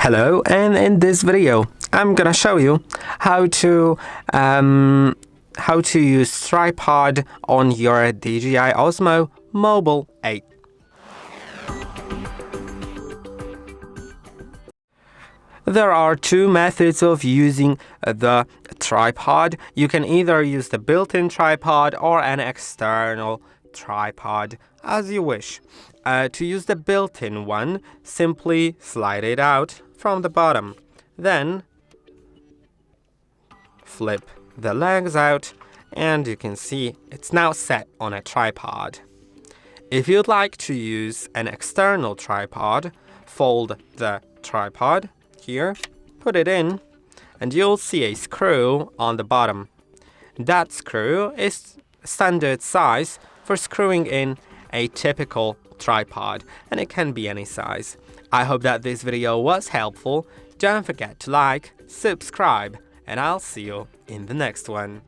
Hello, and in this video I'm gonna show you how to use tripod on your DJI Osmo Mobile 8. There are two methods of using the tripod. You can either use the built-in tripod or an external tripod, as you wish. To use the built-in one, simply slide it out from the bottom. Then flip the legs out and you can see it's now set on a tripod. If you'd like to use an external tripod, fold the tripod here, put it in, and you'll see a screw on the bottom. That screw is standard size for screwing in a typical tripod, and it can be any size. I hope that this video was helpful. Don't forget to like, subscribe, and I'll see you in the next one.